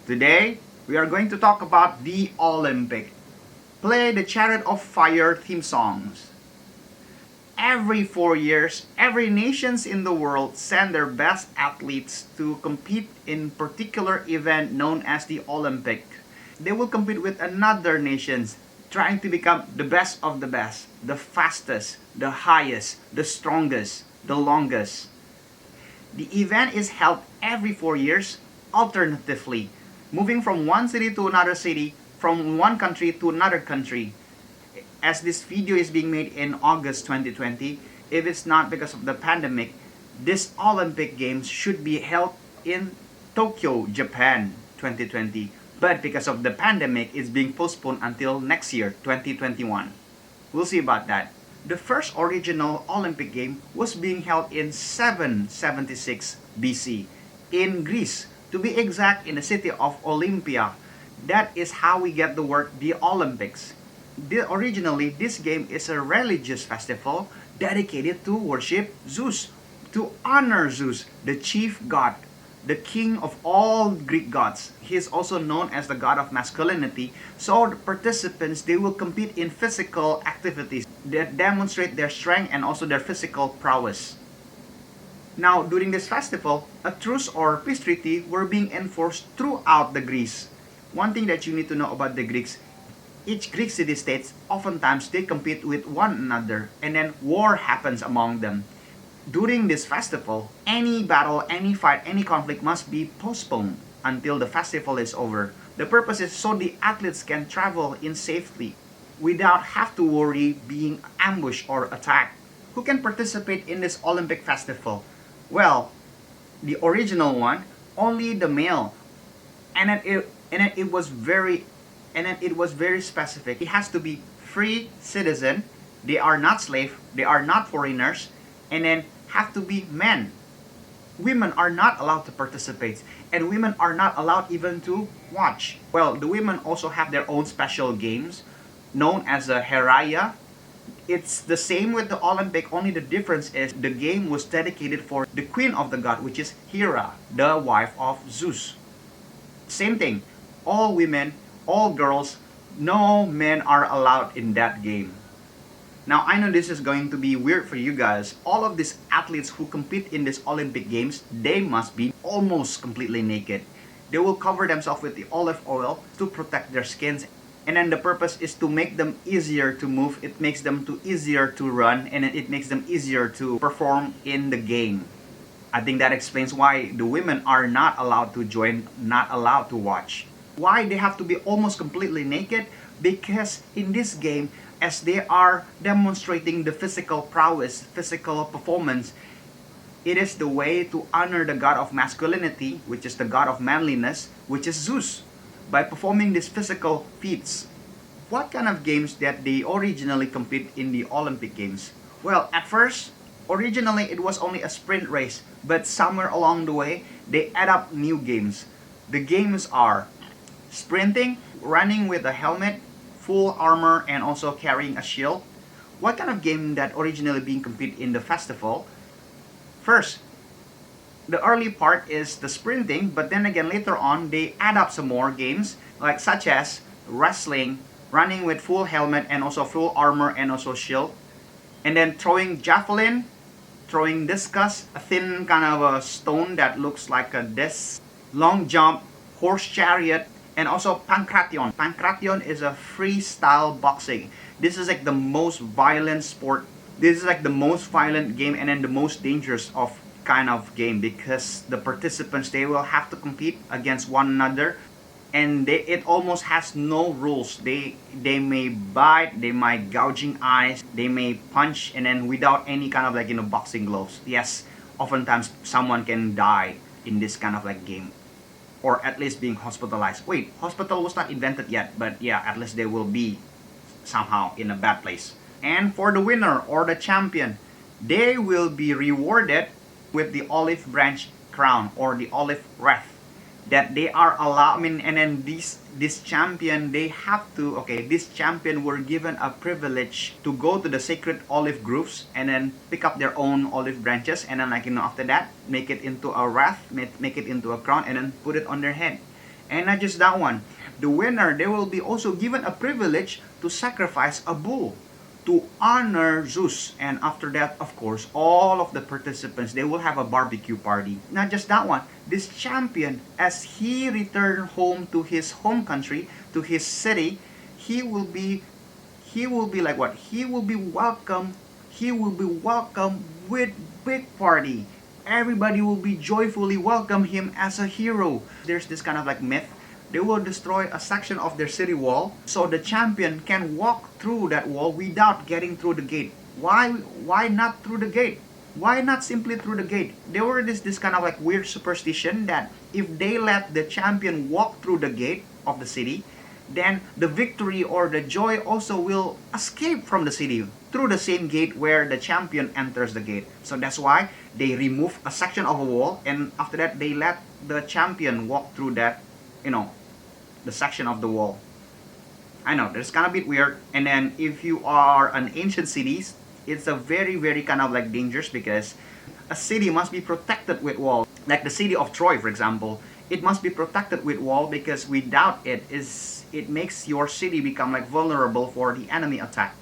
Today, we are going to talk about the Olympic. Play the Chariot of Fire theme songs. Every 4 years, every nations in the world send their best athletes to compete in particular event known as the Olympic. They will compete with another nations trying to become the best of the best, the fastest, the highest, the strongest, the longest. The event is held every 4 years, alternatively, moving from one city to another city, from one country to another country. As this video is being made in August 2020, if it's not because of the pandemic, this Olympic Games should be held in Tokyo, Japan 2020. But because of the pandemic, it's being postponed until next year, 2021. We'll see about that. The first original Olympic game was being held in 776 BC in Greece, to be exact in the city of Olympia. That is how we get the word the Olympics. Originally, this game is a religious festival dedicated to worship Zeus, to honor Zeus, the chief god, the king of all Greek gods. He is also known as the god of masculinity. So the participants, they will compete in physical activities that demonstrate their strength and also their physical prowess. Now, during this festival, a truce or peace treaty were being enforced throughout the Greece. One thing that you need to know about the Greeks, each Greek city-states, oftentimes they compete with one another and then war happens among them. During this festival, any battle, any fight, any conflict must be postponed until the festival is over. The purpose is so the athletes can travel in safety without have to worry being ambushed or attacked. Who can participate in this Olympic festival? Well, the original one, only the male. And then it was very specific. It has to be free citizen. They are not slave. They are not foreigners. And then have to be men. Women are not allowed to participate, and women are not allowed even to watch. Well, the women also have their own special games known as a heraya. It's the same with the Olympic, only the difference is the game was dedicated for the queen of the god, which is Hera, the wife of Zeus. Same thing, all women, all girls, no men are allowed in that game. Now, I know this is going to be weird for you guys. All of these athletes who compete in these Olympic Games, they must be almost completely naked. They will cover themselves with the olive oil to protect their skins. And then the purpose is to make them easier to move. It makes them easier to run, and it makes them easier to perform in the game. I think that explains why the women are not allowed to join, not allowed to watch. Why they have to be almost completely naked? Because in this game, as they are demonstrating the physical prowess, physical performance, it is the way to honor the god of masculinity, which is the god of manliness, which is Zeus, by performing these physical feats. What kind of games that they originally compete in the Olympic Games? Well, at first, originally it was only a sprint race, but somewhere along the way, they add up new games. The games are sprinting, running with a helmet, full armor, and also carrying a shield. What kind of game that originally being competed in the festival? First, the early part is the sprinting, but then again later on they add up some more games, like such as wrestling, running with full helmet and also full armor and also shield, and then throwing javelin, throwing discus, a thin kind of a stone that looks like a disc, long jump, horse chariot, and also pankration. Pankration is a freestyle boxing. This is like the most violent sport. This is like the most violent game and then the most dangerous of kind of game, because the participants, they will have to compete against one another, and it almost has no rules. They may bite, they might gouging eyes, they may punch, and then without any kind of boxing gloves. Yes, oftentimes someone can die in this kind of game, or at least being hospitalized. Wait, hospital was not invented yet, but yeah, at least they will be somehow in a bad place. And for the winner or the champion, they will be rewarded with the olive branch crown or the olive wreath that they are allowed. And then this champion, they have to, this champion were given a privilege to go to the sacred olive groves and then pick up their own olive branches, and then after that make it into a wreath, make it into a crown, and then put it on their head. And not just that one, the winner, they will be also given a privilege to sacrifice a bull to honor Zeus. And after that, of course, all of the participants, they will have a barbecue party. Not just that one, this champion, as he returned home to his home country, to his city, he will be like what? He will be welcomed. He will be welcomed with big party. Everybody will be joyfully welcome him as a hero. There's this kind of like myth. They will destroy a section of their city wall so the champion can walk through that wall without getting through the gate. Why not through the gate? Why not simply through the gate? There were this kind of like weird superstition that if they let the champion walk through the gate of the city, then the victory or the joy also will escape from the city through the same gate where the champion enters the gate. So that's why they remove a section of a wall, and after that they let the champion walk through that, the section of the wall. I know, that's kind of a bit weird. And then if you are an ancient cities, it's a very, very kind of like dangerous, because a city must be protected with wall. Like the city of Troy, for example, it must be protected with wall, because without it makes your city become like vulnerable for the enemy attack.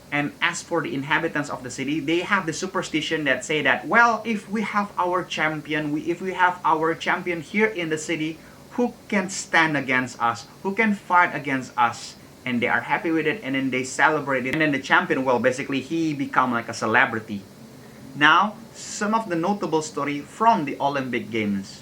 And as for the inhabitants of the city, they have the superstition that say that, well, if we have our champion here in the city, who can stand against us? Who can fight against us? And they are happy with it, and then they celebrate it. And then the champion, well, basically he become like a celebrity. Now, some of the notable story from the Olympic Games.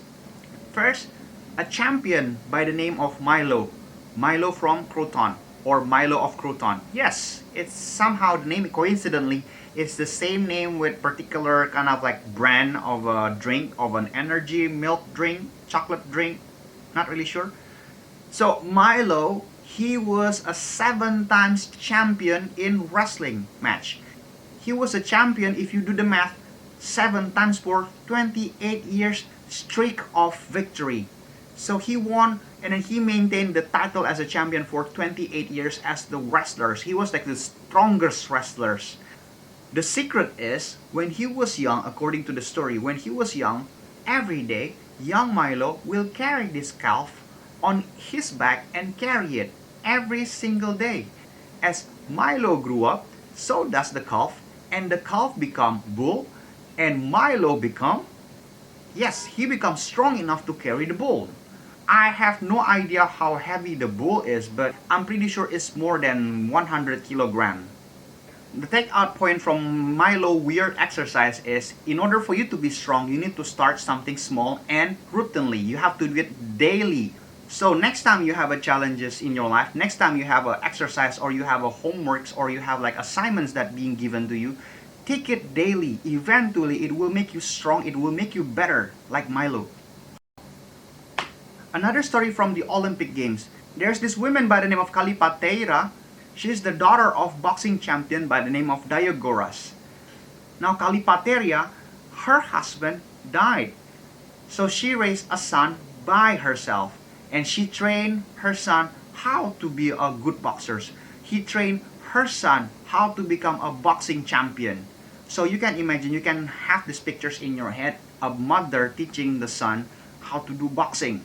First, a champion by the name of Milo. Milo from Croton, or Milo of Croton. Yes, it's somehow the name, coincidentally, it's the same name with particular kind of like brand of a drink, of an energy milk drink, chocolate drink, not really sure. So Milo, he was a 7 times champion in wrestling match. He was a champion, if you do the math, 7 times for 28 years streak of victory. So he won, and then he maintained the title as a champion for 28 years as the wrestlers. He was like the strongest wrestlers. The secret is, when he was young, according to the story, when he was young, every day, young Milo will carry this calf on his back and carry it every single day. As Milo grew up, so does the calf, and the calf become bull, and Milo become, yes, he becomes strong enough to carry the bull. I have no idea how heavy the bull is, but I'm pretty sure it's more than 100 kilograms. The takeout point from Milo weird exercise is, in order for you to be strong, you need to start something small and routinely. You have to do it daily. So next time you have a challenges in your life, next time you have an exercise, or you have a homeworks, or you have like assignments that being given to you, take it daily. Eventually, it will make you strong. It will make you better, like Milo. Another story from the Olympic Games. There's this woman by the name of Kalipatera. She is the daughter of boxing champion by the name of Diogoras. Now Kalipatera, her husband died. So she raised a son by herself. And she trained her son how to be a good boxer. He trained her son how to become a boxing champion. So you can imagine, you can have these pictures in your head, a mother teaching the son how to do boxing.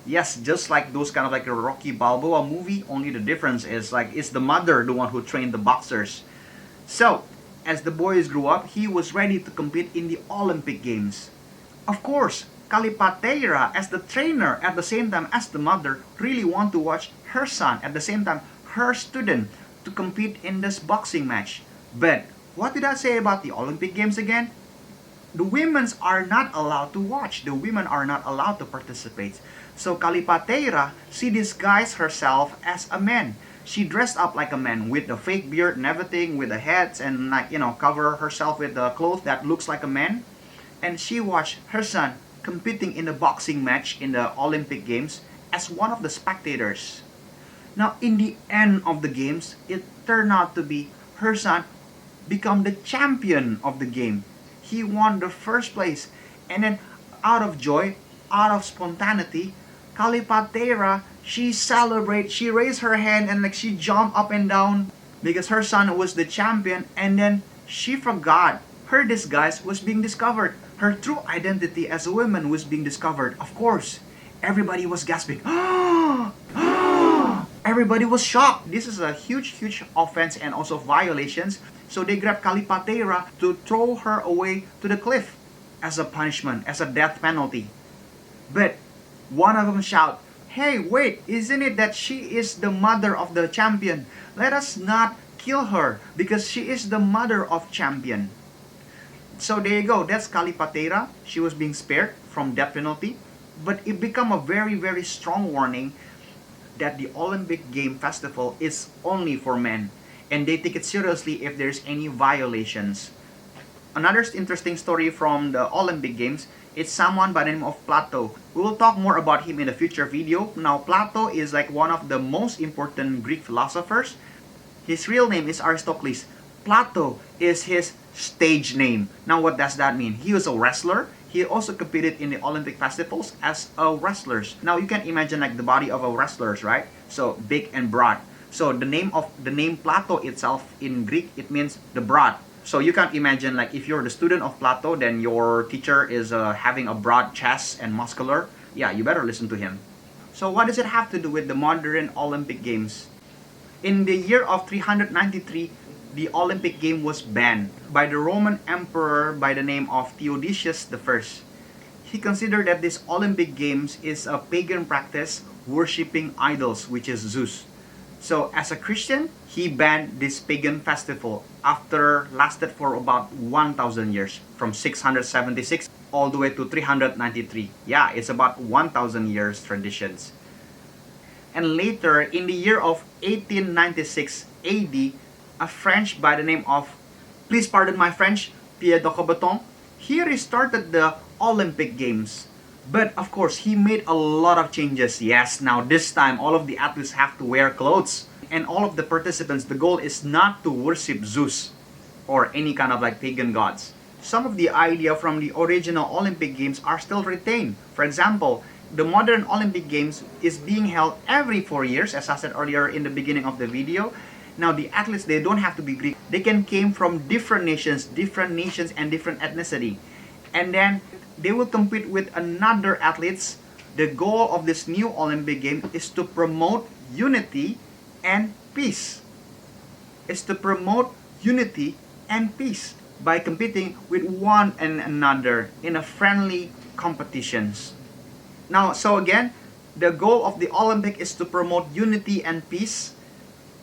Yes, just like those kind of like a Rocky Balboa movie, only the difference is like it's the mother the one who trained the boxers. So, as the boys grew up, he was ready to compete in the Olympic Games. Of course, Kalipatera as the trainer at the same time as the mother really want to watch her son, at the same time her student, to compete in this boxing match. But what did I say about the Olympic Games again? The women are not allowed to watch. The women are not allowed to participate. So Kalipatera, she disguised herself as a man. She dressed up like a man with the fake beard and everything, with the hats, and like, cover herself with the clothes that looks like a man. And she watched her son competing in the boxing match in the Olympic Games as one of the spectators. Now, in the end of the games, it turned out to be her son become the champion of the game. He won the first place, and then out of joy, out of spontaneity, Kalipatera, she raised her hand and like she jumped up and down because her son was the champion, and then she forgot her disguise was being discovered. Her true identity as a woman was being discovered, of course. Everybody was gasping. Everybody was shocked. This is a huge offense and also violations. So they grabbed Kalipatera to throw her away to the cliff as a punishment, as a death penalty. But one of them shout, "Hey, wait, isn't it that she is the mother of the champion? Let us not kill her because she is the mother of champion." So there you go, that's Kalipatera. She was being spared from death penalty. But it became a very strong warning that the Olympic Game Festival is only for men. And they take it seriously if there's any violations. Another interesting story from the Olympic Games is someone by the name of Plato. We will talk more about him in a future video. Now, Plato is like one of the most important Greek philosophers. His real name is Aristocles. Plato is his stage name. Now, what does that mean? He was a wrestler. He also competed in the Olympic festivals as a wrestler. Now, you can imagine like the body of a wrestler, right? So, big and broad. So, the name Plato itself in Greek, it means the broad. So you can't imagine like if you're the student of Plato, then your teacher is having a broad chest and muscular. Yeah, you better listen to him. So what does it have to do with the modern Olympic Games? In the year of 393, the Olympic game was banned by the Roman emperor by the name of Theodosius I. He considered that this Olympic Games is a pagan practice worshipping idols, which is Zeus. So as a Christian, he banned this pagan festival after lasted for about 1,000 years, from 676 all the way to 393. Yeah, it's about 1,000 years traditions. And later, in the year of 1896 AD, a French by the name of, please pardon my French, Pierre de Coubertin, he restarted the Olympic Games. But of course, he made a lot of changes. Yes, now this time, all of the athletes have to wear clothes. And all of the participants, the goal is not to worship Zeus or any kind of like pagan gods. Some of the idea from the original Olympic Games are still retained. For example, the modern Olympic Games is being held every 4 years, as I said earlier in the beginning of the video. Now the athletes, they don't have to be Greek. They can came from different nations and different ethnicity. And then they will compete with another athletes. The goal of this new Olympic game is to promote unity and peace. It's to promote unity and peace by competing with one and another in a friendly competitions. Now, so again, the goal of the Olympic is to promote unity and peace.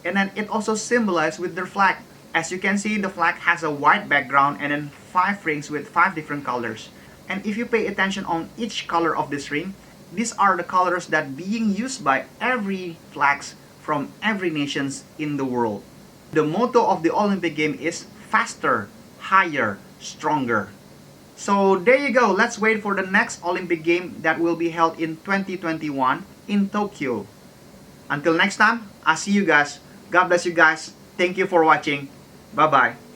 And then it also symbolized with their flag. As you can see, the flag has a white background and then 5 rings with 5 different colors. And if you pay attention on each color of this ring, these are the colors that being used by every flags from every nations in the world. The motto of the Olympic game is faster, higher, stronger. So there you go. Let's wait for the next Olympic game that will be held in 2021 in Tokyo. Until next time, I'll see you guys. God bless you guys. Thank you for watching. Bye-bye.